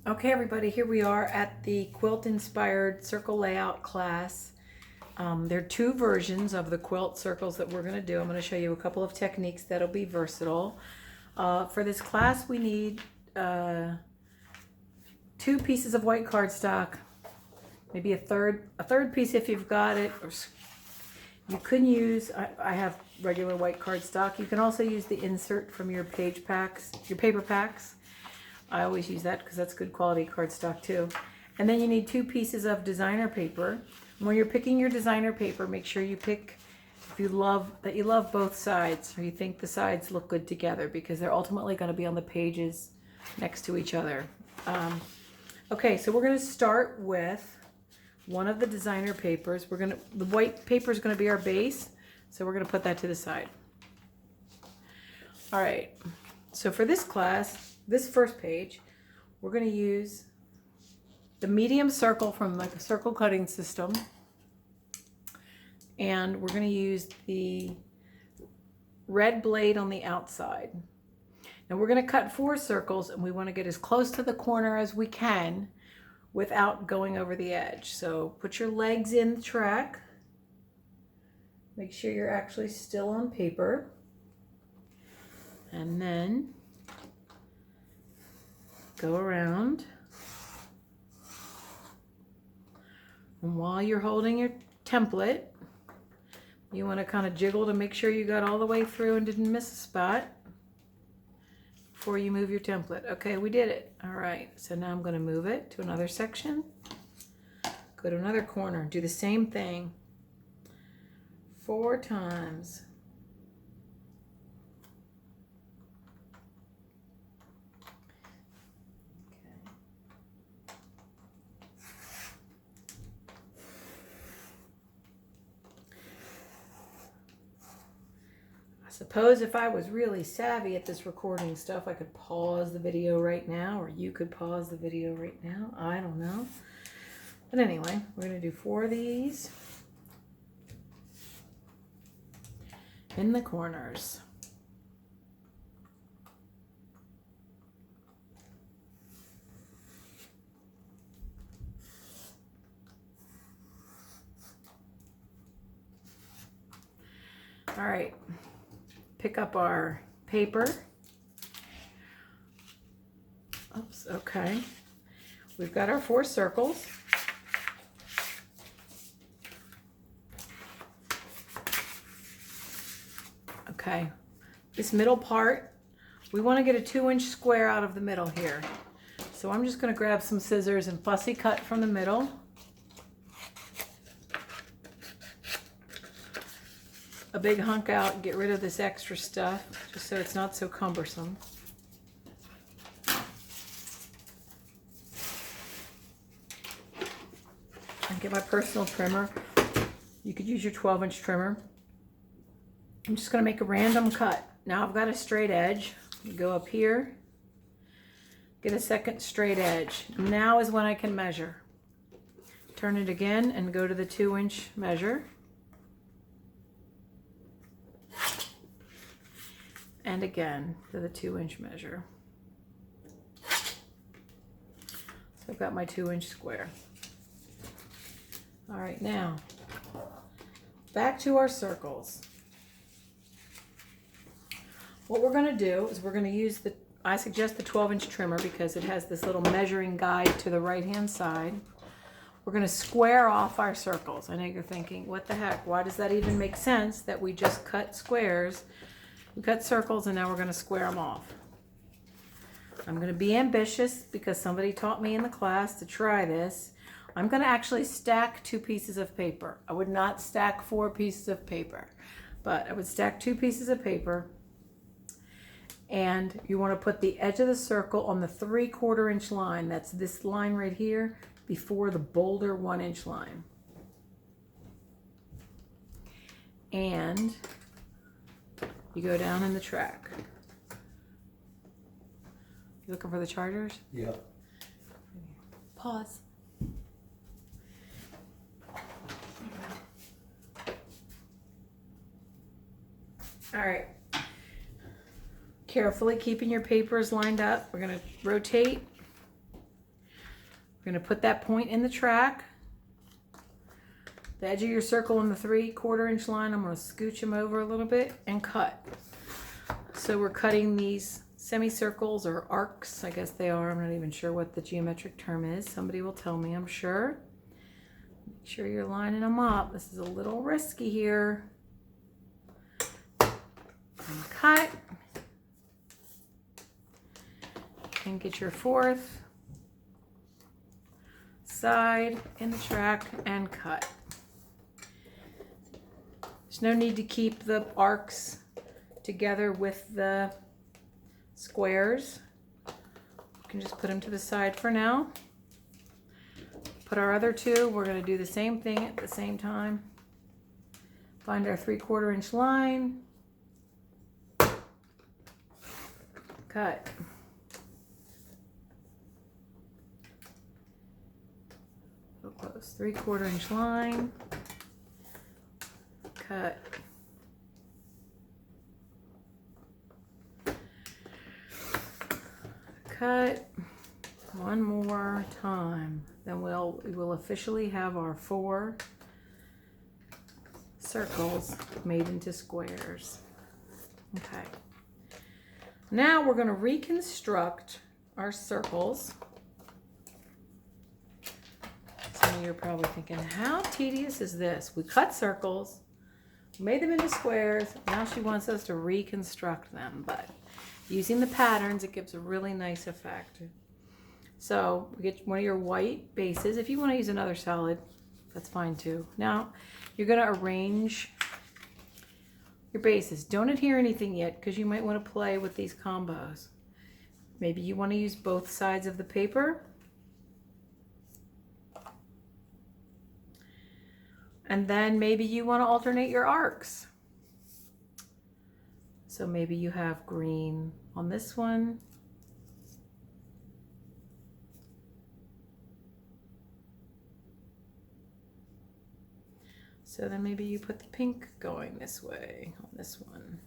Okay, everybody, here we are at the quilt inspired circle layout class. There are two versions of the quilt circles that we're going to do. I'm going to show you a couple of techniques that'll be versatile. For this class, we need 2 pieces of white cardstock, maybe a third piece if you've got it. Or you can use, I have regular white cardstock. You can also use the insert from your page packs, your paper packs. I always use that because that's good quality cardstock too. And then you need 2 pieces of designer paper. When you're picking your designer paper, make sure you pick, if you love both sides, or you think the sides look good together, because they're ultimately going to be on the pages next to each other. Okay, so we're going to start with one of the designer papers. The white paper is going to be our base, so we're going to put that to the side. All right, so for this class, this first page, we're going to use the medium circle from like a circle cutting system, and we're going to use the red blade on the outside. Now we're going to cut 4 circles, and we want to get as close to the corner as we can without going over the edge. So put your legs in the track. Make sure you're actually still on paper. And then go around. And while you're holding your template, you want to kind of jiggle to make sure you got all the way through and didn't miss a spot before you move your template. Okay, we did it. All right, so now I'm going to move it to another section. Go to another corner. Do the same thing 4 times. Suppose if I was really savvy at this recording stuff, I could pause the video right now, or you could pause the video right now. I don't know. But anyway, we're going to do 4 of these in the corners. All right. Pick up our paper. Oops, okay. We've got our 4 circles. Okay, this middle part, we want to get a 2-inch square out of the middle here. So I'm just going to grab some scissors and fussy cut from the middle. A big hunk out and get rid of this extra stuff, just so it's not so cumbersome. And get my personal trimmer. You could use your 12-inch trimmer. I'm just going to make a random cut. Now I've got a straight edge. You go up here, get a second straight edge. Now is when I can measure. Turn it again and go to the 2-inch measure. And again to the 2-inch measure. So I've got my 2-inch square. All right, now back to our circles. What we're going to do is we're going to use I suggest the 12-inch trimmer because it has this little measuring guide to the right-hand side. We're going to square off our circles. I know you're thinking, what the heck? Why does that even make sense that we just cut squares? We cut circles and now we're going to square them off. I'm going to be ambitious because somebody taught me in the class to try this. I'm going to actually stack 2 pieces of paper. I would not stack 4 pieces of paper, but I would stack 2 pieces of paper. And you want to put the edge of the circle on the 3/4 inch line. That's this line right here before the bolder 1-inch line. And you go down in the track. You looking for the chargers? Yeah. Pause. All right. Carefully keeping your papers lined up. We're going to rotate We're going to put that point in the track. The edge of your circle in the 3/4 inch line, I'm going to scooch them over a little bit and cut. So we're cutting these semicircles or arcs, I guess they are. I'm not even sure what the geometric term is. Somebody will tell me, I'm sure. Make sure you're lining them up. This is a little risky here. And cut. And get your 4th side in the track and cut. There's no need to keep the arcs together with the squares. You can just put them to the side for now. Put our other 2. We're going to do the same thing at the same time. Find our 3/4 inch line. Cut. So close. 3/4 inch line. Cut. Cut. One more time. Then we will officially have our 4 circles made into squares. Okay. Now we're going to reconstruct our circles. Some of you are probably thinking, how tedious is this? We cut circles, made them into squares, now she wants us to reconstruct them, but using the patterns, it gives a really nice effect. So we get one of your white bases. If you want to use another solid, that's fine too. Now you're going to arrange your bases. Don't adhere anything yet because you might want to play with these combos. Maybe you want to use both sides of the paper. And then maybe you want to alternate your arcs. So maybe you have green on this one. So then maybe you put the pink going this way on this one.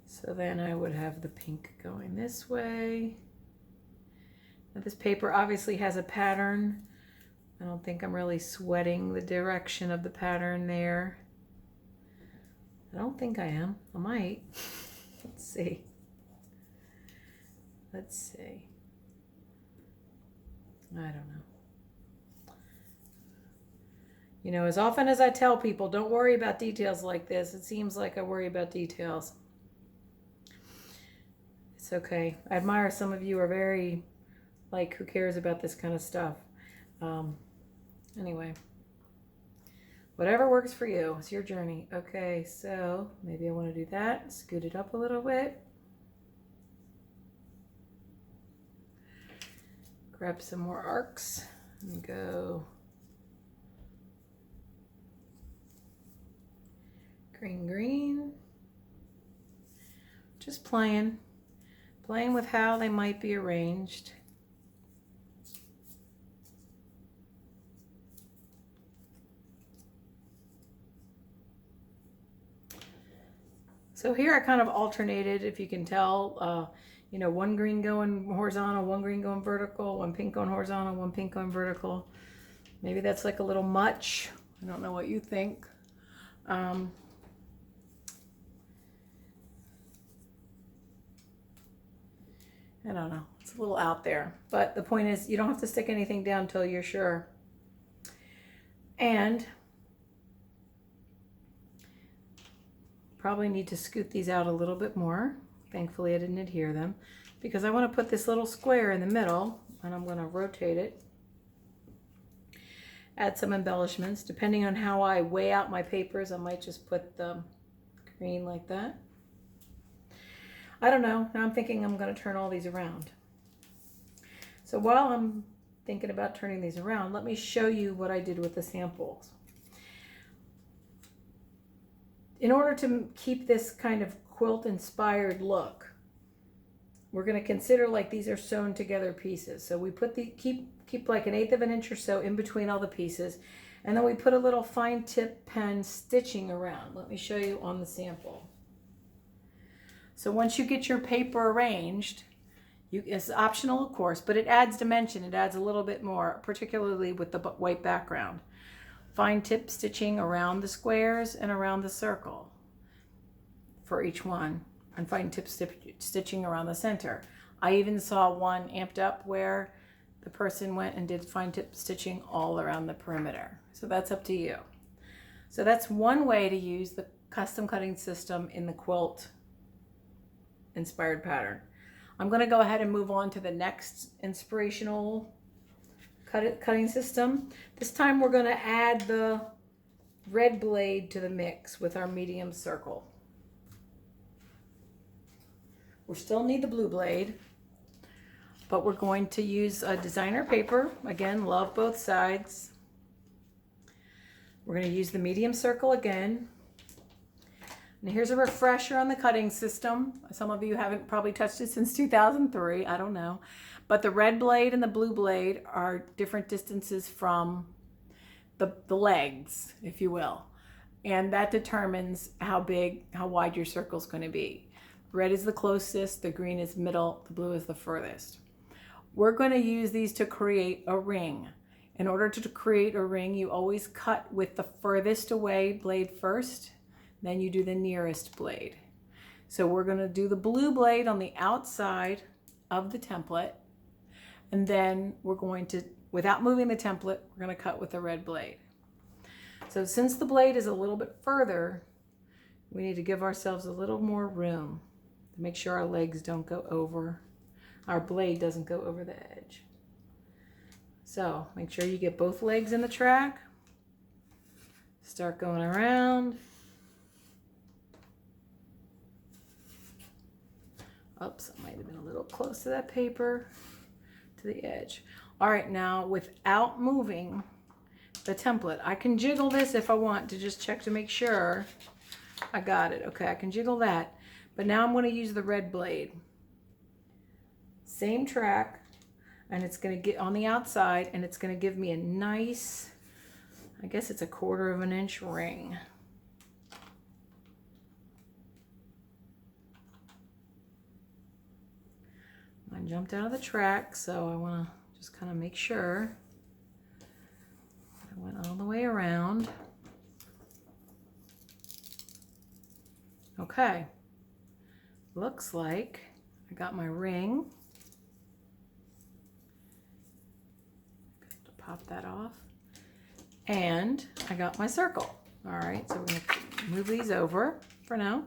So then I would have the pink going this way. Now this paper obviously has a pattern. I don't think I'm really sweating the direction of the pattern there. I don't think I am. I might. Let's see. Let's see. I don't know. You know, as often as I tell people, don't worry about details like this, it seems like I worry about details. It's okay. I admire some of you are very, like, who cares about this kind of stuff. Anyway, whatever works for you. It's your journey. Okay, so maybe I want to do that. Scoot it up a little bit. Grab some more arcs and go green, green. Just playing with how they might be arranged. So here I kind of alternated, if you can tell, you know, one green going horizontal, one green going vertical, one pink going horizontal, one pink going vertical. Maybe that's like a little much. I don't know what you think. I don't know. It's a little out there. But the point is, you don't have to stick anything down until you're sure. And probably need to scoot these out a little bit more. Thankfully, I didn't adhere them because I want to put this little square in the middle and I'm going to rotate it. Add some embellishments. Depending on how I weigh out my papers, I might just put the green like that. I don't know. Now I'm thinking I'm going to turn all these around. So while I'm thinking about turning these around, let me show you what I did with the samples. In order to keep this kind of quilt inspired look, we're going to consider like these are sewn together pieces. So we put the keep like 1/8 of an inch or so in between all the pieces, and then we put a little fine tip pen stitching around. Let me show you on the sample. So once you get your paper arranged, it's optional, of course, but it adds dimension. It adds a little bit more, particularly with the white background. Fine tip stitching around the squares and around the circle for each one, and fine tip stitching around the center. I even saw one amped up where the person went and did fine tip stitching all around the perimeter. So that's up to you. So that's one way to use the custom cutting system in the quilt inspired pattern. I'm going to go ahead and move on to the next inspirational cutting system. This time we're going to add the red blade to the mix with our medium circle. We still need the blue blade, but we're going to use a designer paper. Again, love both sides. We're going to use the medium circle again. And here's a refresher on the cutting system. Some of you haven't probably touched it since 2003, I don't know. But the red blade and the blue blade are different distances from the legs, if you will. And that determines how wide your circle is going to be. Red is the closest, the green is middle, the blue is the furthest. We're going to use these to create a ring. In order to create a ring, you always cut with the furthest away blade first. Then you do the nearest blade. So we're going to do the blue blade on the outside of the template. And then we're going to, without moving the template, we're going to cut with the red blade. So since the blade is a little bit further, we need to give ourselves a little more room to make sure our legs don't go over, our blade doesn't go over the edge. So make sure you get both legs in the track. Start going around. Oops, I might have been a little close to that paper, to the edge. All right, now without moving the template, I can jiggle this if I want to just check to make sure I got it. Okay, I can jiggle that. But now I'm going to use the red blade. Same track, and it's going to get on the outside, and it's going to give me a nice, I guess it's a 1/4 of an inch ring. I jumped out of the track, so I want to just kind of make sure I went all the way around. Okay, looks like I got my ring. To pop that off. And I got my circle. All right, so we're going to move these over for now.